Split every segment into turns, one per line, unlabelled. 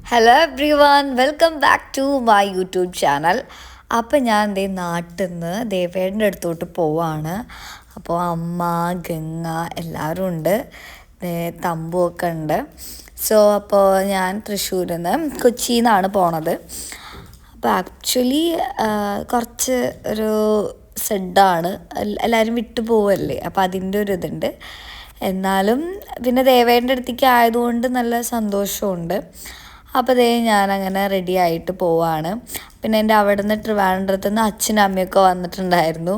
Hello everyone, welcome back to my YouTube channel. അപ്പോൾ ഞാൻ നാട്ടിൽ നിന്ന് ദേവേൻ്റെ അടുത്തോട്ട് പോവാണ്. അപ്പോൾ അമ്മ, ഗംഗ എല്ലാവരും ഉണ്ട്, തമ്പുമൊക്കെ ഉണ്ട്. സോ അപ്പോൾ ഞാൻ തൃശ്ശൂരിൽ നിന്ന് കൊച്ചിയിൽ നിന്നാണ് പോണത്. അപ്പോൾ ആക്ച്വലി കുറച്ച് ഒരു സെഡാണ്, എല്ലാവരും വിട്ടു പോവല്ലേ, അപ്പോൾ അതിൻ്റെ ഒരു ഇതുണ്ട്. എന്നാലും പിന്നെ ദേവേൻ്റെ അടുത്തേക്ക് ആയതുകൊണ്ട് നല്ല സന്തോഷമുണ്ട്. അപ്പോൾ ഞാനങ്ങനെ റെഡി ആയിട്ട് പോവാണ്. പിന്നെ എൻ്റെ അവിടെ നിന്ന് ട്രിവാൻഡ്രത്ത് നിന്ന് അച്ഛനും അമ്മയൊക്കെ വന്നിട്ടുണ്ടായിരുന്നു.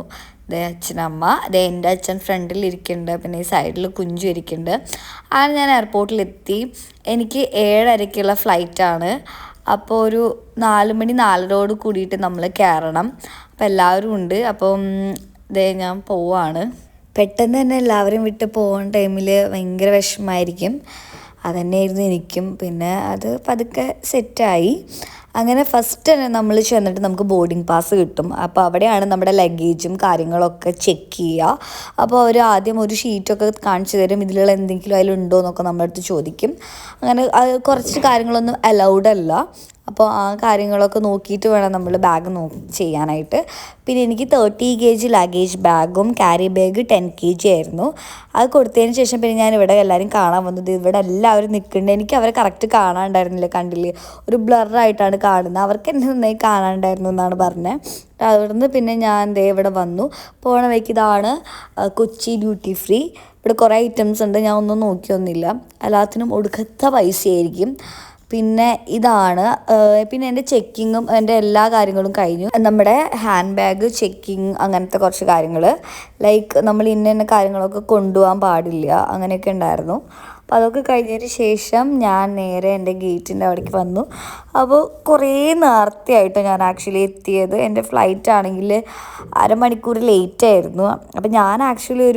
അച്ഛനമ്മ, എൻ്റെ അച്ഛൻ ഫ്രണ്ടിൽ ഇരിക്കുന്നുണ്ട്, പിന്നെ ഈ സൈഡിൽ കുഞ്ചു ഇരിക്കുന്നുണ്ട്. അങ്ങനെ ഞാൻ എയർപോർട്ടിലെത്തി. എനിക്ക് 7:30-ക്കുള്ള ഫ്ലൈറ്റാണ്. അപ്പോൾ ഒരു 4 മണി 4:30 കൂടിയിട്ട് നമ്മൾ കയറണം. അപ്പോൾ എല്ലാവരും ഉണ്ട്. അപ്പം ഞാൻ പോവാണ്. പെട്ടെന്ന് തന്നെ എല്ലാവരും വിട്ട് പോകുന്ന ടൈമിൽ ഭയങ്കര വിഷമമായിരിക്കും. അതുതന്നെയായിരുന്നു എനിക്കും. പിന്നെ അത് പതുക്കെ സെറ്റായി. അങ്ങനെ ഫസ്റ്റ് തന്നെ നമ്മൾ ചെന്നിട്ട് നമുക്ക് ബോർഡിംഗ് പാസ് കിട്ടും. അപ്പോൾ അവിടെയാണ് നമ്മുടെ ലഗേജും കാര്യങ്ങളൊക്കെ ചെക്ക് ചെയ്യുക. അപ്പോൾ അവർ ആദ്യം ഒരു ഷീറ്റൊക്കെ കാണിച്ചു തരും, ഇതിലുള്ള എന്തെങ്കിലും അതിലുണ്ടോ എന്നൊക്കെ നമ്മുടെ അടുത്ത് ചോദിക്കും. അങ്ങനെ കുറച്ച് കാര്യങ്ങളൊന്നും അലൗഡ് അല്ല. അപ്പോൾ ആ കാര്യങ്ങളൊക്കെ നോക്കിയിട്ട് വേണം നമ്മൾ ബാഗ് ചെയ്യാനായിട്ട്. പിന്നെ എനിക്ക് 30 kg ലഗേജ് ബാഗും ക്യാരി ബാഗ് 10 kg ആയിരുന്നു. അത് കൊടുത്തതിന് ശേഷം പിന്നെ ഞാൻ ഇവിടെ എല്ലാവരും കാണാൻ വന്നത്. ഇവിടെ എല്ലാവരും നിൽക്കുന്നുണ്ട്. എനിക്ക് അവരെ കറക്റ്റ് കാണാനുണ്ടായിരുന്നില്ല, കണ്ടില്ലേ, ഒരു ബ്ലറായിട്ടാണ് കാണുന്നത്. അവർക്ക് എന്നെ നന്നായി കാണാനുണ്ടായിരുന്നു എന്നാണ് പറഞ്ഞത്. അവിടുന്ന് പിന്നെ ഞാൻ ഇവിടെ വന്നു. പോണ വഴിക്ക് ഇതാണ് കൊച്ചി ഡ്യൂട്ടി ഫ്രീ. ഇവിടെ കുറേ ഐറ്റംസ് ഉണ്ട്, ഞാൻ ഒന്നും നോക്കിയൊന്നുമില്ല. എല്ലാത്തിനും ഒടുക്കത്തെ പൈസയായിരിക്കും. പിന്നെ ഇതാണ്, പിന്നെ എൻ്റെ ചെക്കിങ്ങും എൻ്റെ എല്ലാ കാര്യങ്ങളും കഴിഞ്ഞു. നമ്മുടെ ഹാൻഡ് ബാഗ് ചെക്കിങ്, അങ്ങനത്തെ കുറച്ച് കാര്യങ്ങൾ, ലൈക്ക് നമ്മൾ ഇന്ന കാര്യങ്ങളൊക്കെ കൊണ്ടുപോകാൻ പാടില്ല, അങ്ങനെയൊക്കെ ഉണ്ടായിരുന്നു. അപ്പോൾ അതൊക്കെ കഴിഞ്ഞതിന് ശേഷം ഞാൻ നേരെ എൻ്റെ ഗേറ്റിൻ്റെ അവിടേക്ക് വന്നു. അപ്പോൾ കുറേ നേരത്തെയായിട്ട് ഞാൻ ആക്ച്വലി എത്തിയത്. എൻ്റെ ഫ്ലൈറ്റ് ആണെങ്കിൽ അരമണിക്കൂർ ലേറ്റായിരുന്നു. അപ്പോൾ ഞാൻ ആക്ച്വലി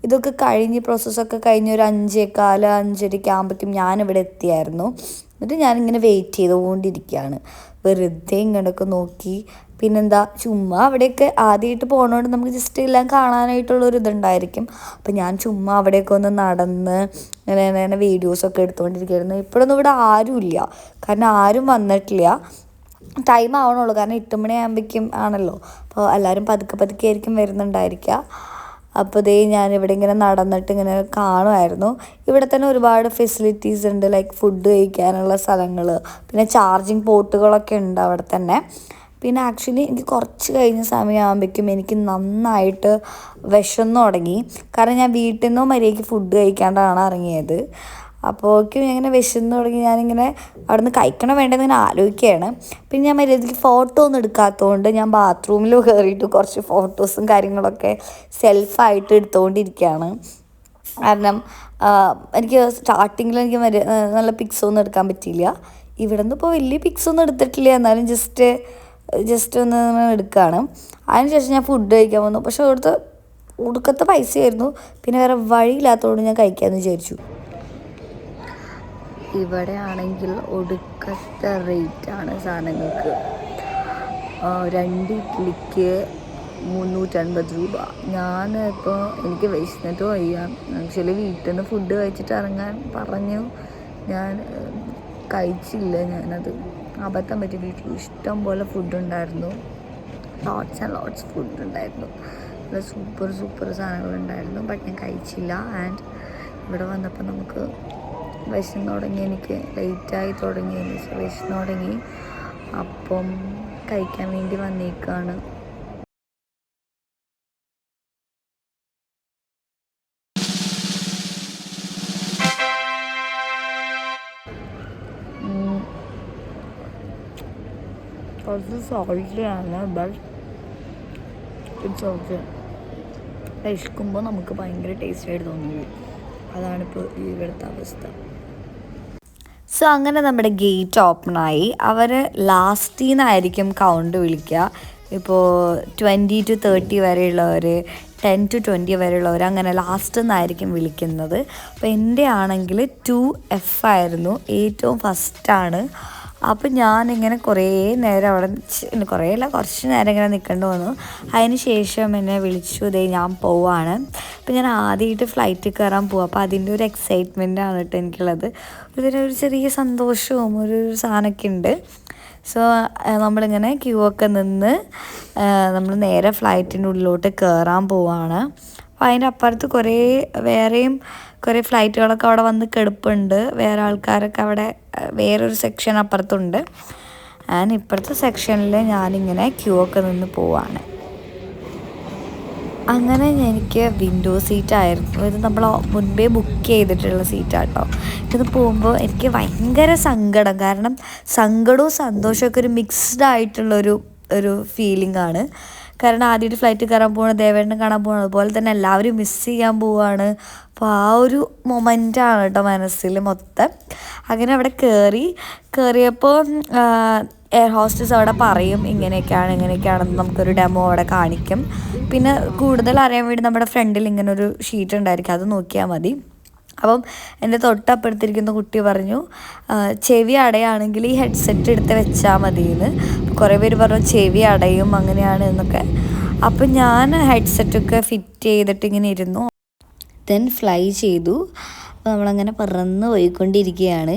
ഇതൊക്കെ കഴിഞ്ഞ് പ്രോസസ്സൊക്കെ കഴിഞ്ഞ് ഒരു 5:15 5:30 ആകുമ്പോഴേക്കും ഞാനിവിടെ എത്തിയായിരുന്നു. എന്നിട്ട് ഞാനിങ്ങനെ വെയിറ്റ് ചെയ്തുകൊണ്ടിരിക്കുകയാണ്, വെറുതെ ഇങ്ങനെയൊക്കെ നോക്കി. പിന്നെന്താ, ചുമ്മാ അവിടെയൊക്കെ ആദ്യമായിട്ട് പോകണോണ്ട് നമുക്ക് ജസ്റ്റ് എല്ലാം കാണാനായിട്ടുള്ളൊരു ഇതുണ്ടായിരിക്കും. അപ്പം ഞാൻ ചുമ്മാ അവിടെയൊക്കെ ഒന്ന് നടന്ന് ഇങ്ങനെ വീഡിയോസൊക്കെ എടുത്തുകൊണ്ടിരിക്കുകയായിരുന്നു. ഇപ്പോഴൊന്നും ഇവിടെ ആരുമില്ല, കാരണം ആരും വന്നിട്ടില്ല. ടൈം ആവണുള്ളൂ, കാരണം 8 മണിയാകുമ്പോഴേക്കും ആണല്ലോ. അപ്പോൾ എല്ലാവരും പതുക്കെ ആയിരിക്കും വരുന്നുണ്ടായിരിക്കുക. അപ്പോൾ ഞാനിവിടെ ഇങ്ങനെ നടന്നിട്ട് ഇങ്ങനെ കാണുമായിരുന്നു. ഇവിടെ തന്നെ ഒരുപാട് ഫെസിലിറ്റീസ് ഉണ്ട്, ലൈക്ക് ഫുഡ് കഴിക്കാനുള്ള സ്ഥലങ്ങൾ, പിന്നെ ചാർജിങ് പോർട്ടുകളൊക്കെ ഉണ്ട് അവിടെ തന്നെ. പിന്നെ ആക്ച്വലി എനിക്ക് കുറച്ച് കഴിഞ്ഞ സമയമാകുമ്പോഴേക്കും എനിക്ക് നന്നായിട്ട് വിശന്നു തുടങ്ങി. കാരണം ഞാൻ വീട്ടിൽ നിന്നോ മര്യാദയ്ക്ക് ഫുഡ് കഴിക്കാണ്ടാണ് ഇറങ്ങിയത്. അപ്പോഴേക്കും ഇങ്ങനെ വിശന്ന് തുടങ്ങി. ഞാനിങ്ങനെ അവിടെ നിന്ന് കഴിക്കണം വേണ്ടതെന്ന് ഇങ്ങനെ ആലോചിക്കുകയാണ്. പിന്നെ ഞാൻ മര്യാദയ്ക്ക് ഫോട്ടോ ഒന്നും എടുക്കാത്തതുകൊണ്ട് ഞാൻ ബാത്റൂമിൽ കയറിയിട്ട് കുറച്ച് ഫോട്ടോസും കാര്യങ്ങളൊക്കെ സെൽഫായിട്ട് എടുത്തുകൊണ്ടിരിക്കുകയാണ്. കാരണം എനിക്ക് സ്റ്റാർട്ടിങ്ങിൽ എനിക്ക് നല്ല പിക്സൊന്നും എടുക്കാൻ പറ്റിയില്ല. ഇവിടെ നിന്ന് ഇപ്പോൾ വലിയ പിക്സൊന്നും എടുത്തിട്ടില്ല, എന്നാലും ജസ്റ്റ് ഒന്ന് എടുക്കുകയാണ്. അതിനുശേഷം ഞാൻ ഫുഡ് കഴിക്കാൻ വന്നു. പക്ഷെ അവിടുത്തെ ഒടുക്കത്തെ പൈസയായിരുന്നു. പിന്നെ വേറെ വഴിയില്ലാത്തതുകൊണ്ട് ഞാൻ കഴിക്കാമെന്ന് വിചാരിച്ചു. ഇവിടെ ആണെങ്കിൽ ഒടുക്കത്തെ റേറ്റാണ് സാധനങ്ങൾക്ക്. 2 ഇഡ്ഡലിക്ക് 350 രൂപ. ഞാൻ ഇപ്പോൾ എനിക്ക് വിശന്നിട്ട് വയ്യ. ആക്ച്വലി വീട്ടിൽ നിന്ന് ഫുഡ് കഴിച്ചിട്ട് ഇറങ്ങാൻ പറഞ്ഞു, ഞാൻ കഴിച്ചില്ല. ഞാനത് അബദ്ധം പറ്റി. വീട്ടിൽ ഇഷ്ടം പോലെ ഫുഡ് ഉണ്ടായിരുന്നു, ലോട്ട്സ് ആൻഡ് ലോട്ട്സ് ഫുഡ് ഉണ്ടായിരുന്നു, നല്ല സൂപ്പർ സാധനങ്ങളുണ്ടായിരുന്നു. ബട്ട് ഞാൻ കഴിച്ചില്ല. ആൻഡ് ഇവിടെ വന്നപ്പോൾ നമുക്ക് വിശന്ന് തുടങ്ങി, എനിക്ക് ലേറ്റായി തുടങ്ങി, വിശന്ന് തുടങ്ങി. അപ്പം കഴിക്കാൻ വേണ്ടി വന്നേക്കാണ്. കുറച്ച് സോൾട്ടിയാണ്, ബട്ട് ഇറ്റ്സ് ഓക്കെ. വിശക്കുമ്പോൾ നമുക്ക് ഭയങ്കര ടേസ്റ്റായിട്ട് തോന്നുന്നു. അതാണിപ്പോൾ ഇവിടുത്തെ അവസ്ഥ. സോ അങ്ങനെ നമ്മുടെ ഗേറ്റ് ഓപ്പണായി. അവർ ലാസ്റ്റിൽ നിന്നായിരിക്കും കൗണ്ട് വിളിക്കുക. ഇപ്പോൾ 20 to 30 വരെയുള്ളവർ, 10 to 20 വരെയുള്ളവർ, അങ്ങനെ ലാസ്റ്റ് നിന്നായിരിക്കും വിളിക്കുന്നത്. അപ്പോൾ എൻ്റെ ആണെങ്കിൽ 2F ആയിരുന്നു, ഏറ്റവും ഫസ്റ്റാണ്. അപ്പോൾ ഞാനിങ്ങനെ കുറേ നേരം അവിടെ കുറേ അല്ല കുറച്ച് നേരം ഇങ്ങനെ നിൽക്കേണ്ടി വന്നു. അതിന് ശേഷം എന്നെ വിളിച്ചു, ഇതേ ഞാൻ പോവാണ്. അപ്പോൾ ഞാൻ ആദ്യമായിട്ട് ഫ്ലൈറ്റിൽ കയറാൻ പോവാം. അപ്പോൾ അതിൻ്റെ ഒരു എക്സൈറ്റ്മെൻറ്റാണ് കേട്ടോ എനിക്കുള്ളത്. ഇതിനൊരു ചെറിയ സന്തോഷവും ഒരു സാധനമൊക്കെ ഉണ്ട്. സോ നമ്മളിങ്ങനെ ക്യൂ ഒക്കെ നിന്ന് നമ്മൾ നേരെ ഫ്ലൈറ്റിൻ്റെ ഉള്ളിലോട്ട് കയറാൻ പോവാണ്. അപ്പോൾ അതിൻ്റെ അപ്പുറത്ത് വേറെയും കുറേ ഫ്ലൈറ്റുകളൊക്കെ അവിടെ വന്ന് കിടപ്പുണ്ട്. വേറെ ആൾക്കാരൊക്കെ അവിടെ വേറൊരു സെക്ഷൻ അപ്പുറത്തുണ്ട്. ആൻഡ് ഇപ്പുറത്തെ സെക്ഷനിൽ ഞാനിങ്ങനെ ക്യൂ ഒക്കെ നിന്ന് പോവാണ്. അങ്ങനെ എനിക്ക് വിൻഡോ സീറ്റായിരുന്നു. ഇത് നമ്മൾ മുൻപേ ബുക്ക് ചെയ്തിട്ടുള്ള സീറ്റാട്ടോ. ഇത് പോകുമ്പോൾ എനിക്ക് ഭയങ്കര സങ്കടം, കാരണം സങ്കടവും സന്തോഷമൊക്കെ ഒരു മിക്സ്ഡ് ആയിട്ടുള്ളൊരു ഫീലിംഗ് ആണ്. കാരണം ആദ്യമായിട്ട് ഫ്ലൈറ്റ് കയറാൻ പോവാണ്, ദേവേട്ടനെ കാണാൻ പോവാണ്, അതുപോലെ തന്നെ എല്ലാവരും മിസ് ചെയ്യാൻ പോവാണ്. അപ്പോൾ ആ ഒരു മൊമെൻ്റാണ് കേട്ടോ മനസ്സിൽ മൊത്തം. അങ്ങനെ അവിടെ കയറിയപ്പോൾ എയർ ഹോസ്റ്റസ് അവിടെ പറയും ഇങ്ങനെയൊക്കെയാണെന്ന് നമുക്കൊരു ഡെമോ അവിടെ കാണിക്കും. പിന്നെ കൂടുതൽ അറിയാൻ വേണ്ടി നമ്മുടെ ഫ്രണ്ടിൽ ഇങ്ങനെ ഒരു ഷീറ്റ് ഉണ്ടായിരിക്കും, അത് നോക്കിയാൽ മതി. അപ്പം എൻ്റെ തൊട്ടപ്പുറത്തിരിക്കുന്ന കുട്ടി പറഞ്ഞു ചെവി അടയാണെങ്കിൽ ഈ ഹെഡ്സെറ്റ് എടുത്ത് വെച്ചാൽ മതിയെന്ന്. കുറേ പേര് പറഞ്ഞു ചെവി അടയും അങ്ങനെയാണ് എന്നൊക്കെ. അപ്പം ഞാൻ ഹെഡ്സെറ്റൊക്കെ ഫിറ്റ് ചെയ്തിട്ട് ഇങ്ങനെ ഇരുന്നു. ദെൻ ഫ്ലൈ ചെയ്തു. അപ്പോൾ നമ്മളങ്ങനെ പറന്ന് പോയിക്കൊണ്ടിരിക്കുകയാണ്.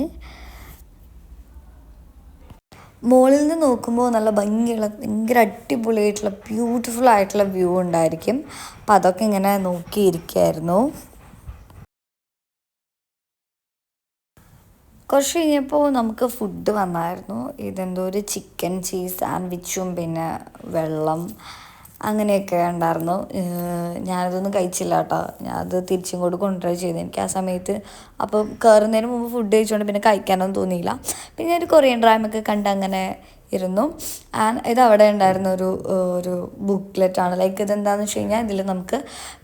മുകളിൽ നിന്ന് നോക്കുമ്പോൾ നല്ല ഭംഗിയുള്ള ഭയങ്കര അടിപൊളിയായിട്ടുള്ള ബ്യൂട്ടിഫുൾ ആയിട്ടുള്ള വ്യൂ ഉണ്ടായിരിക്കും. അപ്പം അതൊക്കെ ഇങ്ങനെ നോക്കിയിരിക്കുകയായിരുന്നു. കുറച്ച് കഴിഞ്ഞപ്പോൾ നമുക്ക് ഫുഡ് വന്നായിരുന്നു. ഇതെന്തോ ഒരു ചിക്കൻ ചീസ് സാൻഡ്വിച്ചും പിന്നെ വെള്ളം അങ്ങനെയൊക്കെ ഉണ്ടായിരുന്നു. ഞാനതൊന്നും കഴിച്ചില്ല കേട്ടോ. അത് തിരിച്ചും കൂടി കൊണ്ടുവരിക ചെയ്തു. എനിക്ക് ആ സമയത്ത് അപ്പോൾ കയറുന്നതിന് മുമ്പ് ഫുഡ് കഴിച്ചുകൊണ്ട് പിന്നെ കഴിക്കാനൊന്നും തോന്നിയില്ല. പിന്നെ ഒരു കൊറിയൻ ഡ്രാമയൊക്കെ കണ്ട് അങ്ങനെ ഇരുന്നു. ആൻഡ് ഇത് അവിടെ ഉണ്ടായിരുന്ന ഒരു ബുക്ക്ലെറ്റാണ്. ലൈക്ക് ഇതെന്താണെന്ന് വെച്ച് കഴിഞ്ഞാൽ ഇതിൽ നമുക്ക്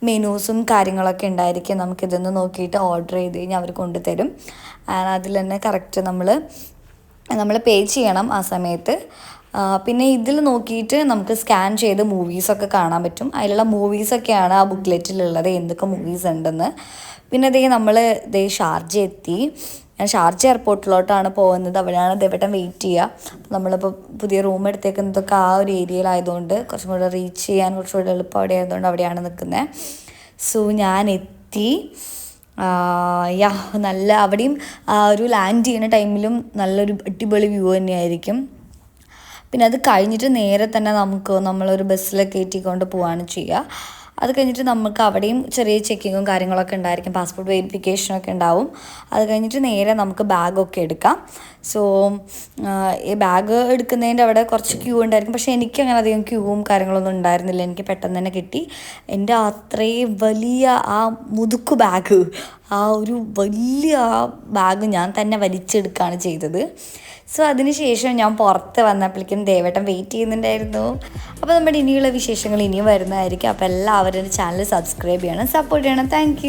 മെനൂസും കാര്യങ്ങളൊക്കെ ഉണ്ടായിരിക്കും. നമുക്കിതൊന്ന് നോക്കിയിട്ട് ഓർഡർ ചെയ്ത് കഴിഞ്ഞാൽ അവർ കൊണ്ടുതരും. ആൻഡ് അതിൽ തന്നെ കറക്റ്റ് നമ്മൾ പേ ചെയ്യണം ആ സമയത്ത്. പിന്നെ ഇതിൽ നോക്കിയിട്ട് നമുക്ക് സ്കാൻ ചെയ്ത് മൂവീസൊക്കെ കാണാൻ പറ്റും. അതിലുള്ള മൂവീസൊക്കെയാണ് ആ ബുക്ക്ലെറ്റിലുള്ളത്, എന്തൊക്കെ മൂവീസ് ഉണ്ടെന്ന്. പിന്നെ നമ്മൾ ഷാർജ എത്തി. ഞാൻ ഷാർജ എയർപോർട്ടിലോട്ടാണ് പോകുന്നത്. അവിടെയാണ് ദേവേട്ടൻ വെയിറ്റ് ചെയ്യുക. നമ്മളിപ്പോൾ പുതിയ റൂം എടുത്തേക്കുന്നതൊക്കെ ആ ഒരു ഏരിയയിലായതുകൊണ്ട് കുറച്ചും കൂടെ റീച്ച് ചെയ്യാൻ കുറച്ചുകൂടെ എളുപ്പം അവിടെ ആയതുകൊണ്ട് അവിടെയാണ് നിൽക്കുന്നത്. സോ ഞാൻ എത്തി. നല്ല അവിടെയും ഒരു ലാൻഡ് ചെയ്യുന്ന ടൈമിലും നല്ലൊരു അടിപൊളി വ്യൂ തന്നെയായിരിക്കും. പിന്നെ അത് കഴിഞ്ഞിട്ട് നേരെ തന്നെ നമ്മളൊരു ബസ്സിലൊക്കെ കയറ്റിക്കൊണ്ട് പോവുകയാണ് ചെയ്യുക. അത് കഴിഞ്ഞിട്ട് നമുക്ക് അവിടെയും ചെറിയ ചെക്കിങ്ങും കാര്യങ്ങളൊക്കെ ഉണ്ടായിരിക്കും, പാസ്പോർട്ട് വെരിഫിക്കേഷനൊക്കെ ഉണ്ടാവും. അത് കഴിഞ്ഞിട്ട് നേരെ നമുക്ക് ബാഗൊക്കെ എടുക്കാം. സോ ഈ ബാഗ് എടുക്കുന്നതിൻ്റെ അവിടെ കുറച്ച് ക്യൂ ഉണ്ടായിരിക്കും. പക്ഷേ എനിക്കങ്ങനെ അധികം ക്യൂവും കാര്യങ്ങളൊന്നും ഉണ്ടായിരുന്നില്ല. എനിക്ക് പെട്ടെന്ന് തന്നെ കിട്ടി. എൻ്റെ അത്രയും വലിയ ആ മുതുക്ക് ബാഗ്, ആ ഒരു വലിയ ബാഗ് ഞാൻ തന്നെ വലിച്ചെടുക്കുകയാണ് ചെയ്തത്. സോ അതിനുശേഷം ഞാൻ പുറത്ത് വന്നപ്പോഴേക്കും ദേവേട്ടൻ വെയിറ്റ് ചെയ്യുന്നുണ്ടായിരുന്നു. അപ്പോൾ നമ്മുടെ ഇനിയുള്ള വിശേഷങ്ങൾ ഇനിയും വരുന്നതായിരിക്കും. അപ്പോൾ എല്ലാവരും ചാനൽ സബ്സ്ക്രൈബ് ചെയ്യണം, സപ്പോർട്ട് ചെയ്യണം. താങ്ക്